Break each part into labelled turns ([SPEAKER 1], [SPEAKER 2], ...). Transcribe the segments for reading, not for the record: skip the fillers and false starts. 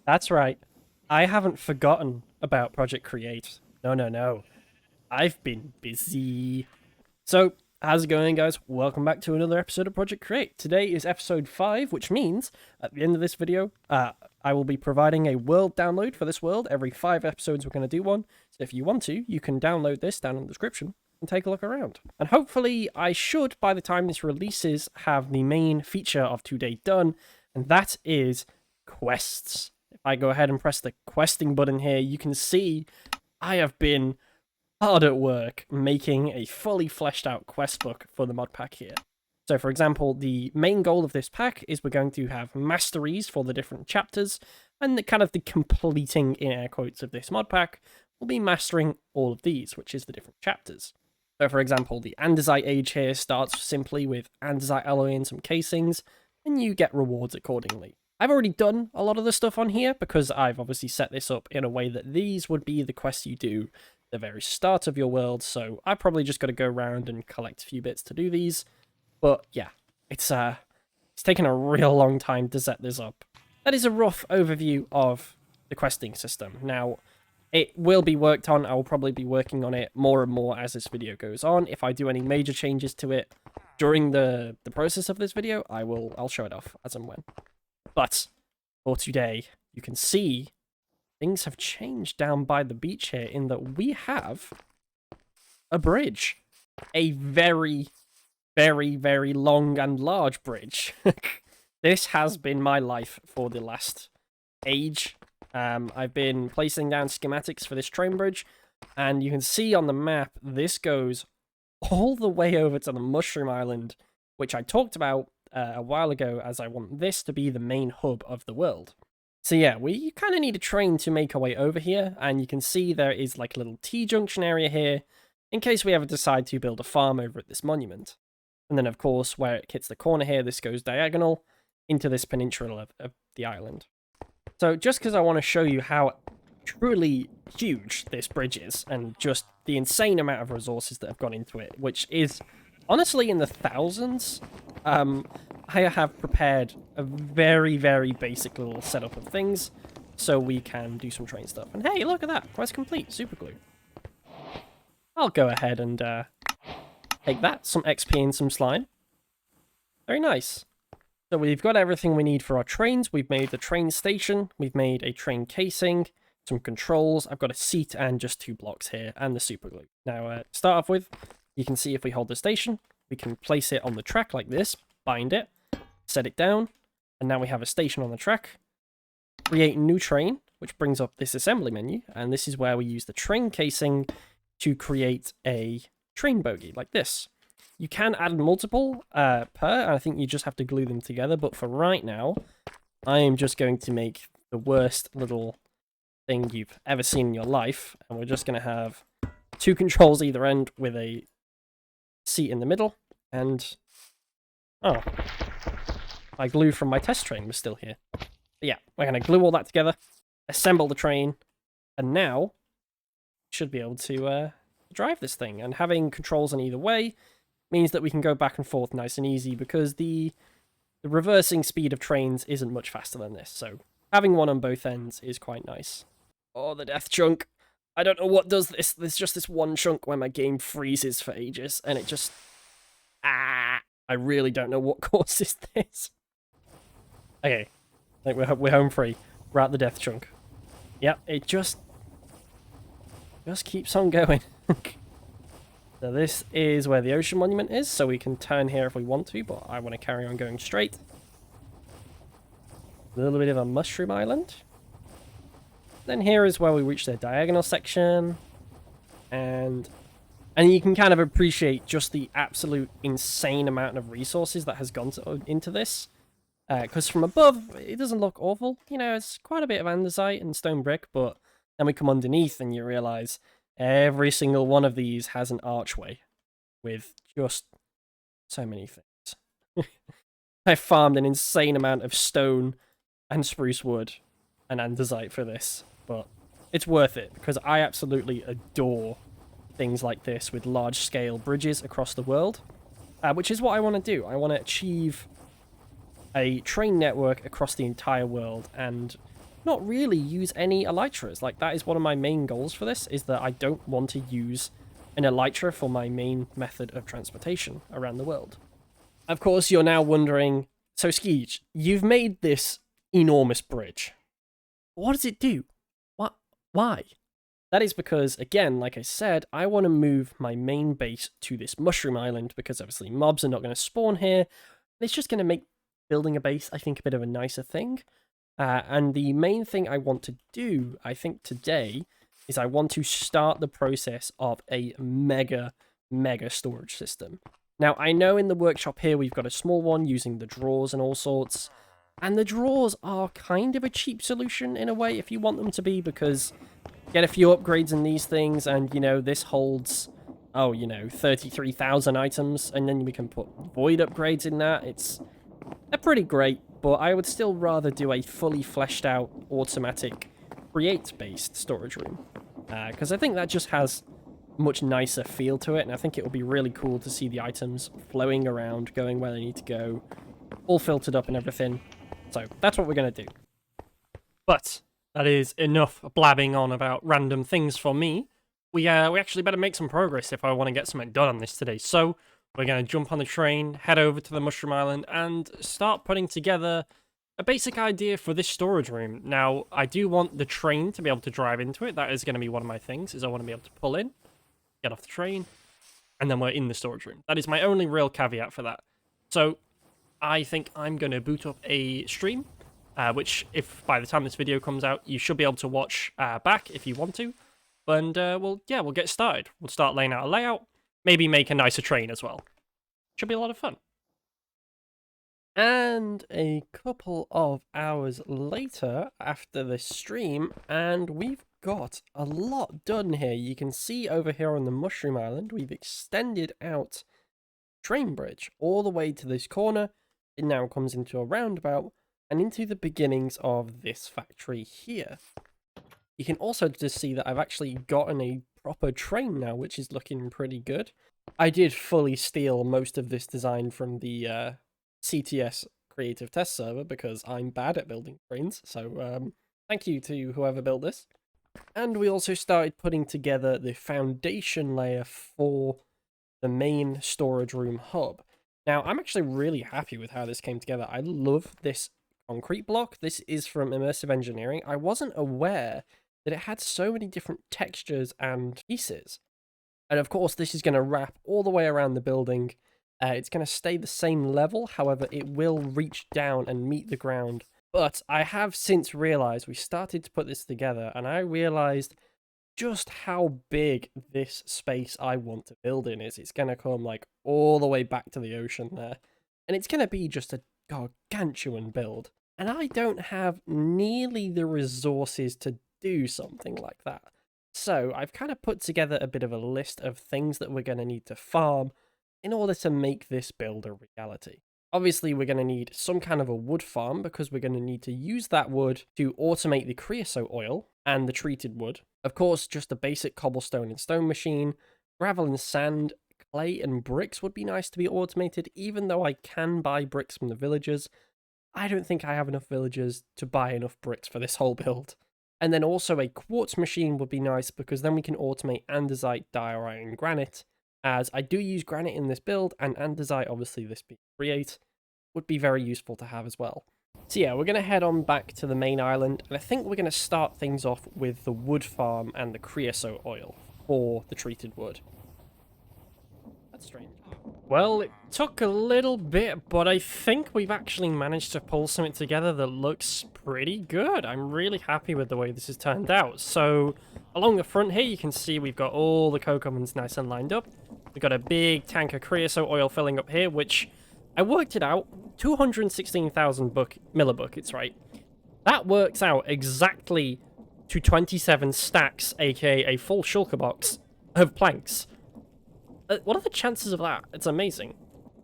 [SPEAKER 1] That's right. I haven't forgotten about Project Create. No, no, no. I've been busy. So, how's it going, guys? Welcome back to another episode of Project Create. Today is episode 5, which means at the end of this video, I will be providing a world download for this world. Every 5 episodes, we're going to do one. So if you want to, you can download this down in the description and take a look around. And hopefully, I should, by the time this releases, have the main feature of today done, and that is quests. If I go ahead and press the questing button here, you can see I have been hard at work making a fully fleshed out quest book for the mod pack here. So for example, the main goal of this pack is we're going to have masteries for the different chapters, and the kind of the completing, in air quotes, of this mod pack will be mastering all of these, which is the different chapters. So for example, the andesite age here starts simply with andesite alloy and some casings, and you get rewards accordingly. I've already done a lot of the stuff on here because I've obviously set this up in a way that these would be the quests you do at the very start of your world, so I probably just got to go around and collect a few bits to do these. But yeah, it's taken a real long time to set this up. That is a rough overview of the questing system. Now, it will be worked on. I will probably be working on it more and more as this video goes on. If I do any major changes to it during the process of this video, I'll show it off as and when. But for today, you can see things have changed down by the beach here in that we have a bridge. A very, very, very long and large bridge. This has been my life for the last age. I've been placing down schematics for this train bridge, and you can see on the map, this goes all the way over to the Mushroom Island, which I talked about a while ago, as I want this to be the main hub of the world. So yeah, we kind of need a train to make our way over here, and you can see there is like a little T-junction area here, in case we ever decide to build a farm over at this monument. And then of course, where it hits the corner here, this goes diagonal into this peninsula of the island. So just because I want to show you how truly huge this bridge is, and just the insane amount of resources that have gone into it, which is honestly in the thousands, I have prepared a very, very basic little setup of things so we can do some train stuff. And hey, look at that! Quest complete! Super glue. I'll go ahead and take that, some XP and some slime. Very nice. So we've got everything we need for our trains. We've made the train station, we've made a train casing, some controls, I've got a seat and just 2 blocks here, and the super glue. Now, to start off with, you can see if we hold the station, we can place it on the track like this, bind it, set it down, and now we have a station on the track. Create new train, which brings up this assembly menu, and this is where we use the train casing to create a train bogie, like this. You can add multiple per, and I think you just have to glue them together, but for right now, I am just going to make the worst little thing you've ever seen in your life, and we're just going to have 2 controls either end with a seat in the middle, and oh, my glue from my test train was still here. But yeah, we're going to glue all that together, assemble the train, and now we should be able to drive this thing. And having controls on either way means that we can go back and forth nice and easy, because the reversing speed of trains isn't much faster than this, so having one on both ends is quite nice. Oh, the death chunk. I don't know what does this. There's just this one chunk where my game freezes for ages, and it just... I really don't know what causes this. Okay, like we're home free. We're at the death chunk. Yep, it just keeps on going. So this is where the ocean monument is, so we can turn here if we want to, but I want to carry on going straight. A little bit of a mushroom island. Then here is where we reach the diagonal section, and you can kind of appreciate just the absolute insane amount of resources that has gone into this. Because from above, it doesn't look awful. You know, it's quite a bit of andesite and stone brick, but then we come underneath and you realize every single one of these has an archway with just so many things. I farmed an insane amount of stone and spruce wood and andesite for this, but it's worth it because I absolutely adore things like this with large-scale bridges across the world, which is what I want to do. I want to achieve a train network across the entire world, and not really use any elytras. Like, that is one of my main goals for this, is that I don't want to use an elytra for my main method of transportation around the world. Of course, you're now wondering, so Skeej, you've made this enormous bridge. What does it do? What? Why? That is because, again, like I said, I want to move my main base to this mushroom island because obviously mobs are not going to spawn here. It's just going to make building a base, I think, a bit of a nicer thing. And the main thing I want to do, I think, today is I want to start the process of a mega storage system. Now, I know in the workshop here we've got a small one using the drawers and all sorts. And the drawers are kind of a cheap solution in a way if you want them to be, because get a few upgrades in these things and, you know, this holds, 33,000 items, and then we can put void upgrades in that. They're pretty great, but I would still rather do a fully fleshed out automatic create-based storage room, because I think that just has a much nicer feel to it, and I think it will be really cool to see the items flowing around, going where they need to go, all filtered up and everything. So that's what we're going to do. But that is enough blabbing on about random things for me. We actually better make some progress if I want to get something done on this today. So we're going to jump on the train, head over to the Mushroom Island, and start putting together a basic idea for this storage room. Now, I do want the train to be able to drive into it. That is going to be one of my things, is I want to be able to pull in, get off the train, and then we're in the storage room. That is my only real caveat for that. So I think I'm going to boot up a stream, which, if by the time this video comes out, you should be able to watch back if you want to. And we'll get started. We'll start laying out a layout, maybe make a nicer train as well. Should be a lot of fun. And a couple of hours later after the stream, and we've got a lot done here. You can see over here on the Mushroom Island, we've extended out train bridge all the way to this corner. It now comes into a roundabout and into the beginnings of this factory here. You can also just see that I've actually gotten a proper train now, which is looking pretty good. I did fully steal most of this design from the CTS creative test server because I'm bad at building trains, so thank you to whoever built this. And we also started putting together the foundation layer for the main storage room hub. Now, I'm actually really happy with how this came together. I love this concrete block. This is from Immersive Engineering. I wasn't aware that it had so many different textures and pieces. And of course, this is going to wrap all the way around the building. It's going to stay the same level, however, it will reach down and meet the ground. But I have since realized, we started to put this together, and I realized just how big this space I want to build in is. It's going to come like all the way back to the ocean there. And it's going to be just a gargantuan build. And I don't have nearly the resources to do something like that. So I've kind of put together a bit of a list of things that we're going to need to farm in order to make this build a reality. Obviously, we're going to need some kind of a wood farm because we're going to need to use that wood to automate the creosote oil and the treated wood. Of course, just a basic cobblestone and stone machine, gravel and sand, clay and bricks would be nice to be automated, even though I can buy bricks from the villagers. I don't think I have enough villagers to buy enough bricks for this whole build. And then also a quartz machine would be nice because then we can automate andesite, diorite, and granite. As I do use granite in this build, and andesite, obviously this being create, would be very useful to have as well. So yeah, we're going to head on back to the main island, and I think we're going to start things off with the wood farm and the creosote oil for the treated wood. That's strange. Well, it took a little bit, but I think we've actually managed to pull something together that looks pretty good. I'm really happy with the way this has turned out. So along the front here, you can see we've got all the cocoa ovens nice and lined up. We've got a big tank of creosote oil filling up here, which I worked it out, 216,000 millibuckets, right? That works out exactly to 27 stacks, aka a full shulker box of planks. What are the chances of that? It's amazing.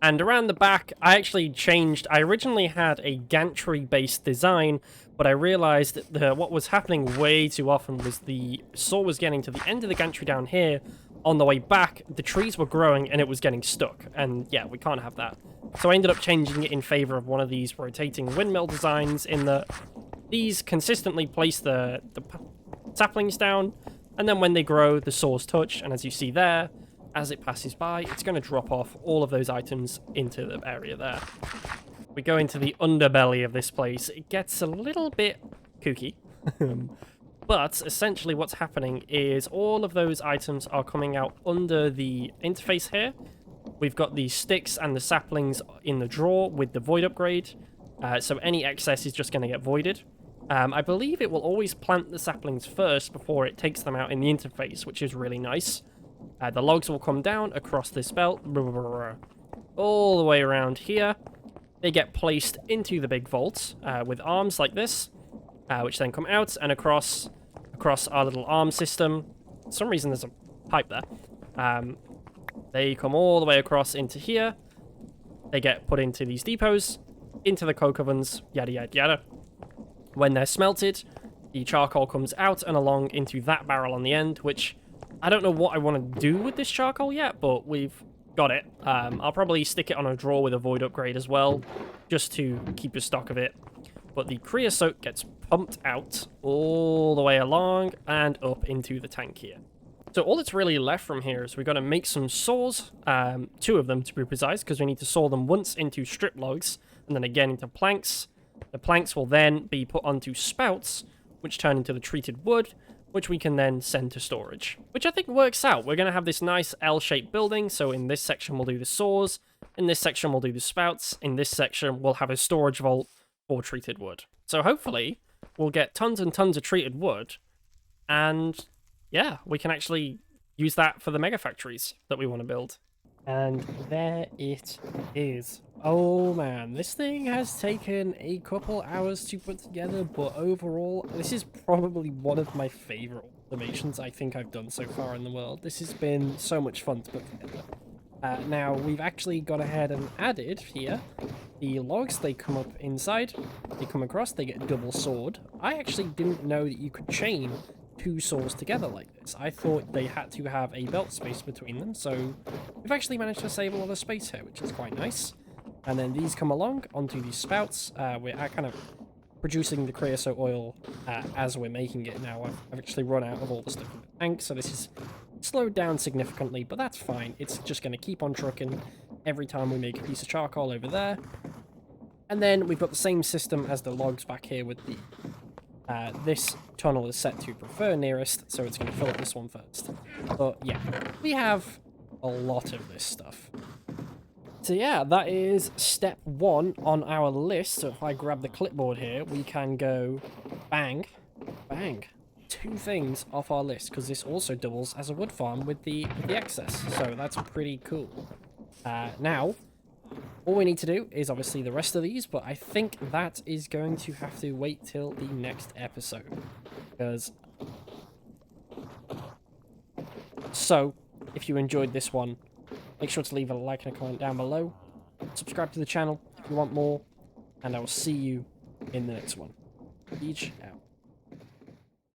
[SPEAKER 1] And around the back, I actually changed. I originally had a gantry-based design, but I realized that what was happening way too often was the saw was getting to the end of the gantry down here. On the way back, the trees were growing and it was getting stuck. And yeah, we can't have that. So I ended up changing it in favor of one of these rotating windmill designs in that these consistently place the saplings down, and then when they grow, the saws touch, and as you see there, as it passes by, it's going to drop off all of those items into the area there. We go into the underbelly of this place. It gets a little bit kooky. But essentially what's happening is all of those items are coming out under the interface here. We've got the sticks and the saplings in the drawer with the void upgrade. So any excess is just going to get voided. I believe it will always plant the saplings first before it takes them out in the interface, which is really nice. The logs will come down across this belt, all the way around here. They get placed into the big vault with arms like this, which then come out and across our little arm system. For some reason there's a pipe there. They come all the way across into here. They get put into these depots, into the coke ovens, yada yada yada. When they're smelted, the charcoal comes out and along into that barrel on the end, which I don't know what I want to do with this charcoal yet, but we've got it. I'll probably stick it on a drawer with a void upgrade as well, just to keep a stock of it. But the creosote gets pumped out all the way along and up into the tank here. So all that's really left from here is we're going to make some saws, 2 of them to be precise, because we need to saw them once into strip logs, and then again into planks. The planks will then be put onto spouts, which turn into the treated wood, which we can then send to storage, which I think works out. We're going to have this nice L-shaped building, so in this section we'll do the saws, in this section we'll do the spouts, in this section we'll have a storage vault for treated wood. So hopefully we'll get tons and tons of treated wood, and yeah, we can actually use that for the mega factories that we want to build. And there it is. Oh man, this thing has taken a couple hours to put together, but overall, this is probably one of my favorite automations I think I've done so far in the world. This has been so much fun to put together. Now, we've actually gone ahead and added here the logs. They come up inside, they come across, they get double sawed. I actually didn't know that you could chain 2 saws together like this. I thought they had to have a belt space between them, so we've actually managed to save a lot of space here, which is quite nice. And then these come along onto these spouts. We're kind of producing the creosote oil as we're making it now. I've actually run out of all the stuff in the tank, so this is slowed down significantly, but that's fine. It's just going to keep on trucking every time we make a piece of charcoal over there. And then we've got the same system as the logs back here with the this tunnel is set to prefer nearest, so it's going to fill up this one first. But yeah, we have a lot of this stuff. So yeah, that is step 1 on our list. So if I grab the clipboard here, we can go bang, bang. 2 things off our list, because this also doubles as a wood farm with the excess. So that's pretty cool. Now, all we need to do is obviously the rest of these, but I think that is going to have to wait till the next episode. Because... So, if you enjoyed this one, make sure to leave a like and a comment down below. Subscribe to the channel if you want more. And I will see you in the next one. Peace out.